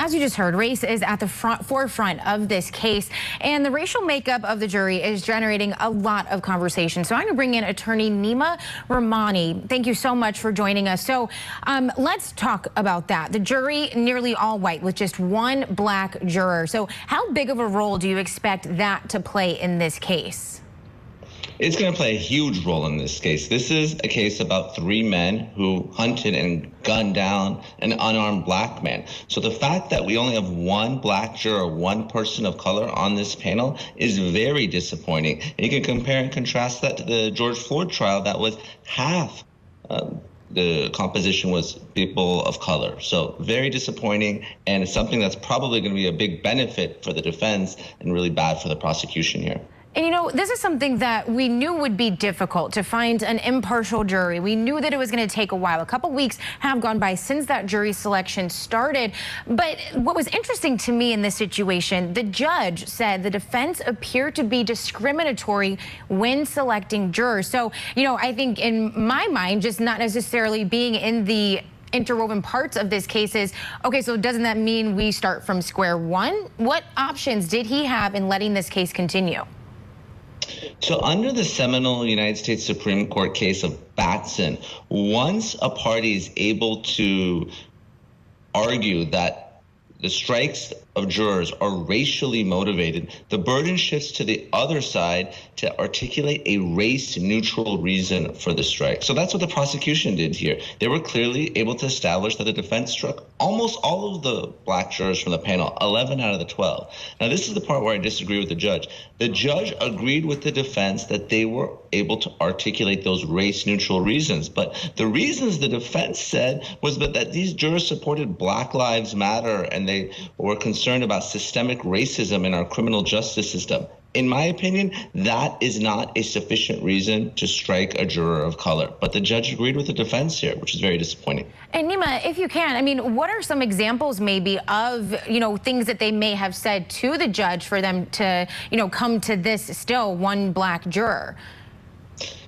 As you just heard, race is at the forefront of this case, and the racial makeup of the jury is generating a lot of conversation. So I'm going to bring in attorney Neama Rahmani. Thank you so much for joining us. So let's talk about that. The jury, nearly all white, with just one black juror. So how big of a role do you expect that to play in this case? It's going to play a huge role in this case. This is a case about three men who hunted and gunned down an unarmed black man. So the fact that we only have one black juror, one person of color on this panel is very disappointing. And you can compare and contrast that to the George Floyd trial that was half the composition was people of color. So very disappointing, and it's something that's probably going to be a big benefit for the defense and really bad for the prosecution here. And you know, this is something that we knew would be difficult, to find an impartial jury. We knew that it was going to take a while. A couple weeks have gone by since that jury selection started. But what was interesting to me in this situation, the judge said the defense appeared to be discriminatory when selecting jurors. So, you know, I think in my mind, just not necessarily being in the interwoven parts of this case is, okay, so doesn't that mean we start from square one? What options did he have in letting this case continue? So under the seminal United States Supreme Court case of Batson, once a party is able to argue that the strikes of jurors are racially motivated, the burden shifts to the other side to articulate a race-neutral reason for the strike. So that's what the prosecution did here. They were clearly able to establish that the defense struck almost all of the black jurors from the panel, 11 out of the 12. Now, this is the part where I disagree with the judge. The judge agreed with the defense that they were able to articulate those race-neutral reasons. But the reasons the defense said was that these jurors supported Black Lives Matter and they were concerned about systemic racism in our criminal justice system. In my opinion, that is not a sufficient reason to strike a juror of color. But the judge agreed with the defense here, which is very disappointing. And Neama, if you can, I mean, what are some examples maybe of, you know, things that they may have said to the judge for them to, you know, come to this still one black juror?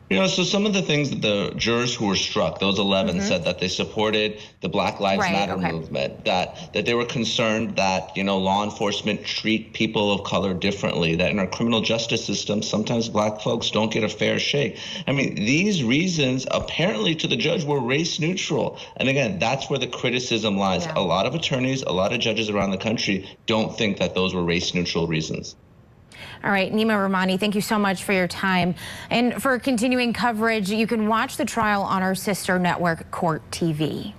You know, so some of the things that the jurors who were struck, those 11, said that they supported the Black Lives Matter movement, that they were concerned that, you know, law enforcement treat people of color differently, that in our criminal justice system, sometimes black folks don't get a fair shake. I mean, these reasons apparently to the judge were race neutral. And again, that's where the criticism lies. Yeah. A lot of attorneys, a lot of judges around the country don't think that those were race neutral reasons. All right, Neama Rahmani, thank you so much for your time. And for continuing coverage, you can watch the trial on our sister network, Court TV.